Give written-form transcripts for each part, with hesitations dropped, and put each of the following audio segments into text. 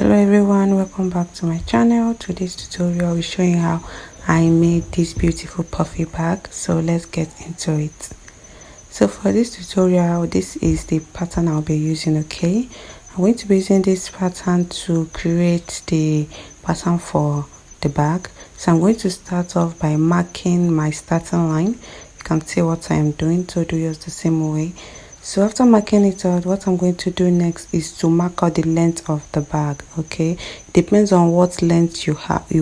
Hello everyone, welcome back to my channel. Today's tutorial is showing how I made this beautiful puffy bag. So let's get into it. So for this tutorial, this is the pattern I'll be using. Okay, I'm going to be using this pattern to create the pattern for the bag. So I'm going to start off by marking my starting line. You can see what I am doing, so do yours the same way. So after marking it out, what I'm going to do next is to mark out the length of the bag. Okay, it depends on what length you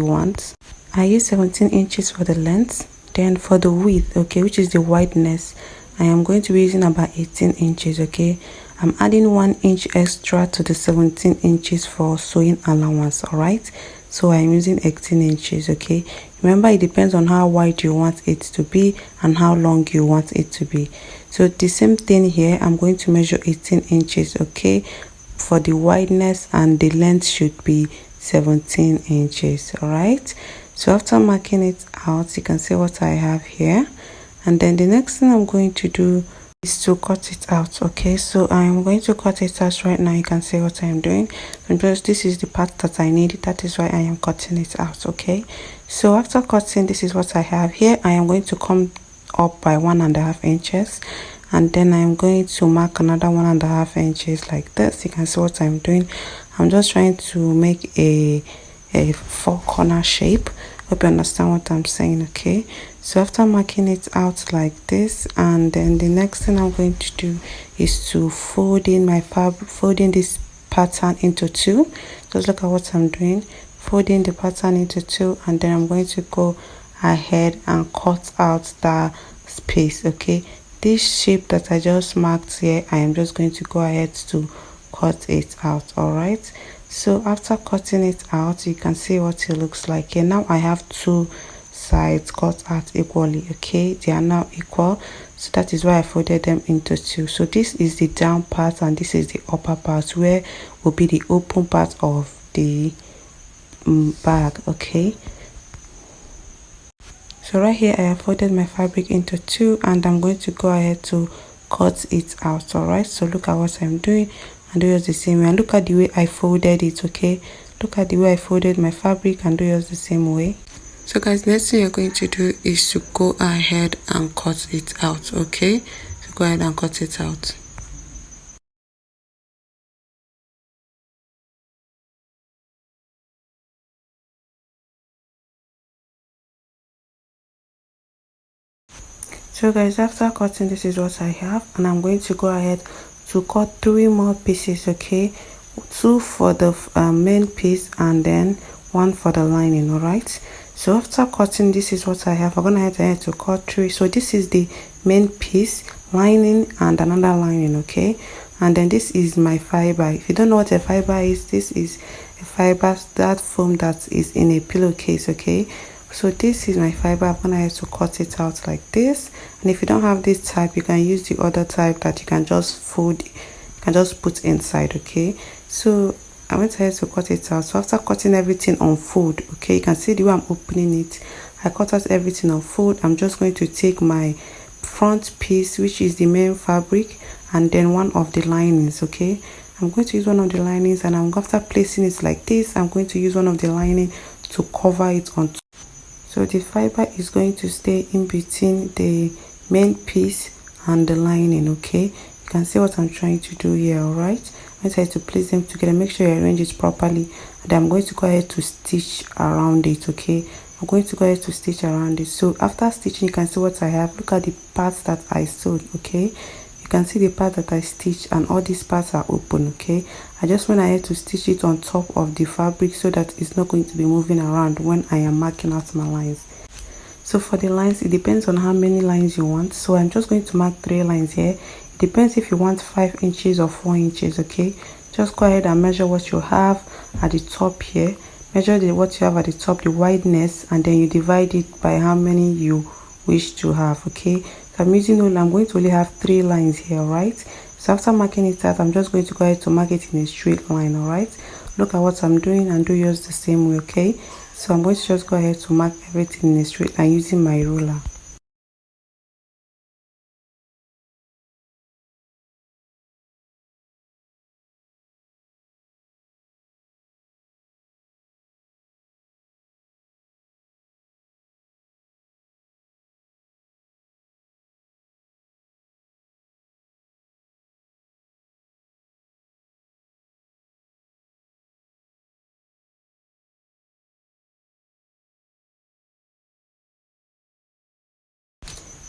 want. I use 17 inches for the length. Then for the width, okay, which is the wideness, I am going to be using about 18 inches. Okay, I'm adding 1 inch extra to the 17 inches for sewing allowance. All right, so I'm using 18 inches. Okay, remember it depends on how wide you want it to be and how long you want it to be. So the same thing here, I'm going to measure 18 inches. Okay, for the wideness, and the length should be 17 inches. All right, so after marking it out, you can see what I have here. And then the next thing I'm going to do is to cut it out. Okay, so I'm going to cut it out right now. You can see what I'm doing because this is the part that I need. That is why I am cutting it out. Okay, so after cutting, this is what I have here. I am going to come up by 1.5 inches, and then I'm going to mark another 1.5 inches like this. You can see what I'm doing. I'm just trying to make a four corner shape. Hope you understand what I'm saying. Okay, so after marking it out like this, and then the next thing I'm going to do is to fold in this pattern into two. Just look at what I'm doing, folding the pattern into two, and then I'm going to go ahead and cut out the space. Okay, this shape that I just marked here, I am just going to go ahead to cut it out. All right, so after cutting it out, you can see what it looks like here. Now I have two sides cut out equally. Okay, they are now equal, so that is why I folded them into two. So this is the down part and this is the upper part, where will be the open part of the bag. Okay, so right here I have folded my fabric into two, and I'm going to go ahead to cut it out. All right, so look at what I'm doing and do yours the same way, and look at the way I folded it. Okay, look at the way I folded my fabric and do yours the same way. So guys, next thing you're going to do is to go ahead and cut it out. Okay, so go ahead and cut it out. So guys, after cutting, this is what I have, and I'm going to go ahead to cut 3 more pieces. Okay, 2 for the main piece and then 1 for the lining. All right, so after cutting, this is what I have. I'm gonna head ahead to cut 3. So this is the main piece, lining, and another lining. Okay, and then this is my fiber. If you don't know what a fiber is, this is a fiber, that foam that is in a pillowcase. Okay, so this is my fiber. I'm gonna have to cut it out like this. And if you don't have this type, you can use the other type that you can just fold, you can just put inside. Okay, so I went ahead to cut it out. So after cutting everything on fold, okay, you can see the way I'm opening it. I cut out everything on fold. I'm just going to take my front piece, which is the main fabric, and then one of the linings. Okay, I'm going to use one of the linings, and after placing it like this, I'm going to use one of the lining to cover it on top. So the fiber is going to stay in between the main piece and the lining. Okay, you can see what I'm trying to do here. All right, I'm going to place them together, make sure you arrange it properly, and I'm going to go ahead to stitch around it. Okay, I'm going to go ahead to stitch around it. So after stitching, you can see what I have. Look at the parts that I sewed. Okay, you can see the part that I stitched, and all these parts are open. Okay, I just went ahead to stitch it on top of the fabric so that it's not going to be moving around when I am marking out my lines. So for the lines, it depends on how many lines you want. So I'm just going to mark 3 lines here. It depends if you want 5 inches or 4 inches. Okay, just go ahead and measure what you have at the top here. Measure what you have at the top, the wideness, and then you divide it by how many you wish to have. Okay, so I'm going to only have 3 lines here. All right, so after marking it out, I'm just going to go ahead to mark it in a straight line. All right, look at what I'm doing and do yours the same way. Okay, so I'm going to just go ahead to mark everything in a straight line using my ruler.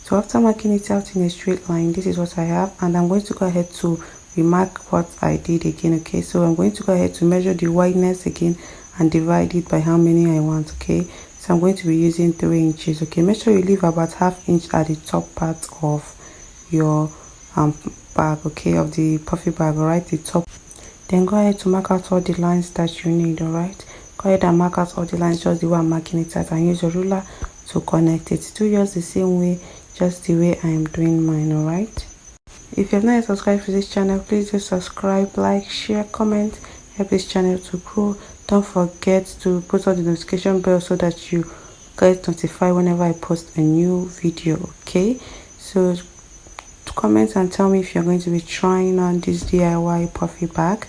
So after marking it out in a straight line, this is what I have, and I'm going to go ahead to remark what I did again. Okay, so I'm going to go ahead to measure the wideness again and divide it by how many I want. Okay, so I'm going to be using 3 inches. Okay, make sure you leave about ½ inch at the top part of your bag, okay, of the puffy bag, all right, the top. Then go ahead to mark out all the lines that you need. All right, go ahead and mark out all the lines just the way I'm marking it out, and use your ruler to connect it. Do yours the same way, just the way I am doing mine. All right, if you have not yet subscribed to this channel, please do subscribe, like, share, comment, help this channel to grow. Don't forget to put on the notification bell so that you get notified whenever I post a new video. Okay, so comment and tell me if you're going to be trying on this DIY puffy bag.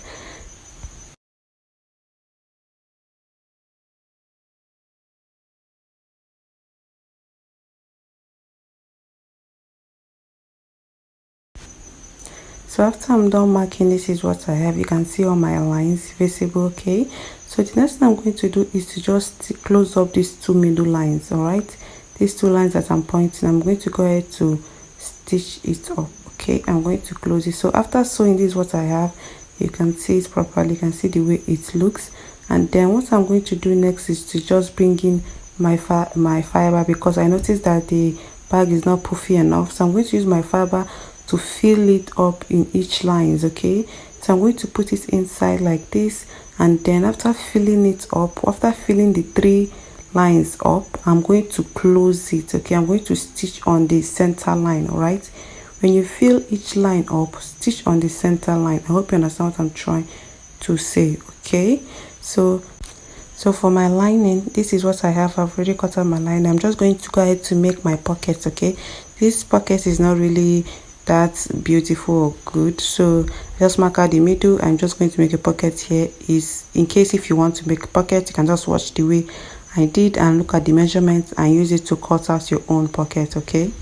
So after I'm done marking, this is what I have. You can see all my lines visible. Okay, so the next thing I'm going to do is to just close up these 2 middle lines. All right, these 2 lines that I'm pointing, I'm going to go ahead to stitch it up. Okay, I'm going to close it. So after sewing, this is what I have. You can see it properly, you can see the way it looks. And then what I'm going to do next is to just bring in my fiber, because I noticed that the bag is not puffy enough. So I'm going to use my fiber to fill it up in each lines. Okay, so I'm going to put it inside like this, and then after filling it up, after filling the 3 lines up, I'm going to close it. Okay, I'm going to stitch on the center line. All right, when you fill each line up, stitch on the center line. I hope you understand what I'm trying to say. Okay, so for my lining, this is what I have. I've already cut out my lining. I'm just going to go ahead to make my pockets. Okay, this pocket is not really that beautiful or good, so just mark out the middle. I'm just going to make a pocket here. Is in case if you want to make a pocket, you can just watch the way I did and look at the measurements and use it to cut out your own pocket. Okay,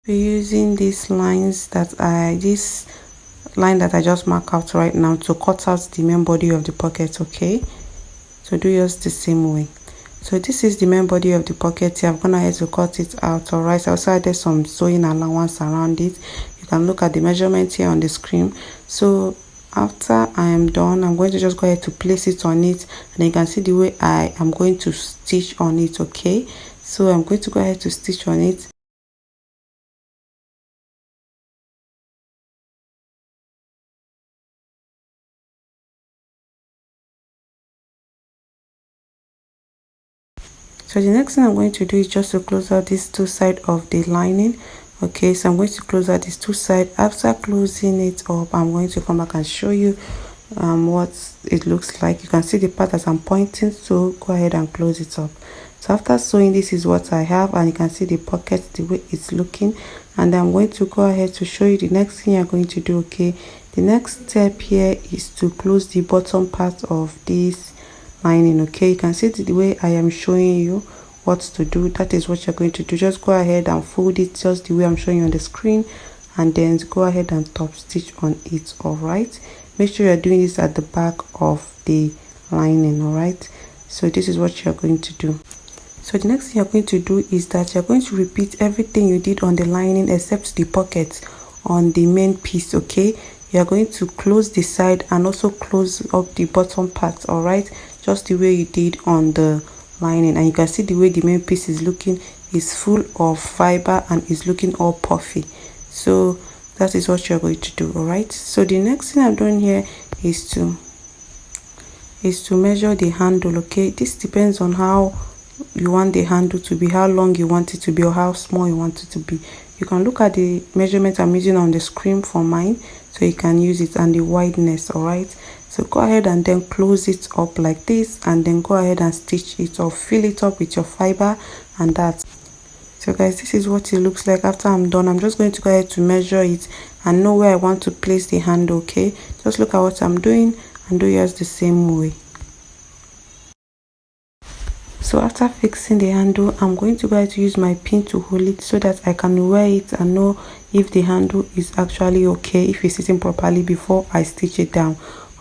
using these lines that this line that I just marked out right now to cut out the main body of the pocket. Okay, so do yours the same way. So this is the main body of the pocket here. I'm gonna have to cut it out. All right, I also added some sewing allowance around it. You can look at the measurement here on the screen. So after I am done, I'm going to just go ahead to place it on it, and you can see the way I am going to stitch on it. Okay, so I'm going to go ahead to stitch on it. So the next thing I'm going to do is just to close out these 2 sides of the lining. Okay, so I'm going to close out these 2 sides. After closing it up, I'm going to come back and show you what it looks like. You can see the part that I'm pointing, so go ahead and close it up. So after sewing, this is what I have, and you can see the pocket, the way it's looking. And I'm going to go ahead to show you the next thing you're going to do. Okay, the next step here is to close the bottom part of this lining. Okay, you can see the way I am showing you what to do. That is what you're going to do. Just go ahead and fold it just the way I'm showing you on the screen, and then go ahead and top stitch on it. All right, make sure you're doing this at the back of the lining. All right, so this is what you're going to do. So the next thing you're going to do is that you're going to repeat everything you did on the lining except the pocket on the main piece. Okay, you're going to close the side and also close up the bottom part. All right, just the way you did on the lining, and you can see the way the main piece is looking is full of fiber and is looking all puffy. So that is what you're going to do. All right, so the next thing I'm doing here is to measure the handle. Okay, this depends on how you want the handle to be, how long you want it to be, or how small you want it to be. You can look at the measurement I'm using on the screen for mine, so you can use it, and the wideness. All right, so go ahead and then close it up like this, and then go ahead and stitch it or fill it up with your fiber, and that. So guys, this is what it looks like after I'm done. I'm just going to go ahead to measure it and know where I want to place the handle. Okay, just look at what I'm doing and do yours the same way. So after fixing the handle, I'm going to try to use my pin to hold it so that I can wear it and know if the handle is actually okay, if it's sitting properly before I stitch it down.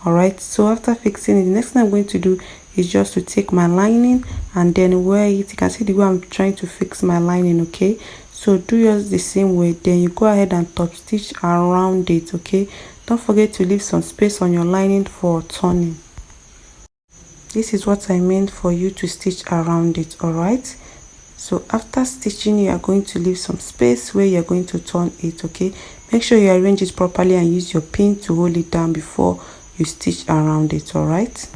Alright, so after fixing it, the next thing I'm going to do is just to take my lining and then wear it. You can see the way I'm trying to fix my lining, okay? So do yours the same way, then you go ahead and top stitch around it, okay? Don't forget to leave some space on your lining for turning. This is what I meant for you to stitch around it. Alright, so after stitching, you are going to leave some space where you're going to turn it, okay? Make sure you arrange it properly and use your pin to hold it down before you stitch around it. Alright,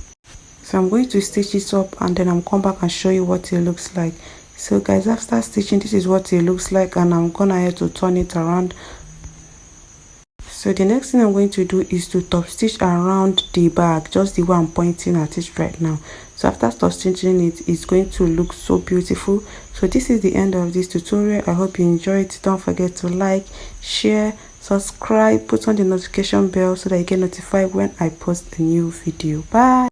so I'm going to stitch it up and then I'm come back and show you what it looks like. So guys, after stitching, this is what it looks like, and I'm gonna have to turn it around. So the next thing I'm going to do is to top stitch around the bag, just the way I'm pointing at it right now. So after top stitching it, it's going to look so beautiful. So this is the end of this tutorial. I hope you enjoyed it. Don't forget to like, share, subscribe, put on the notification bell so that you get notified when I post a new video. Bye.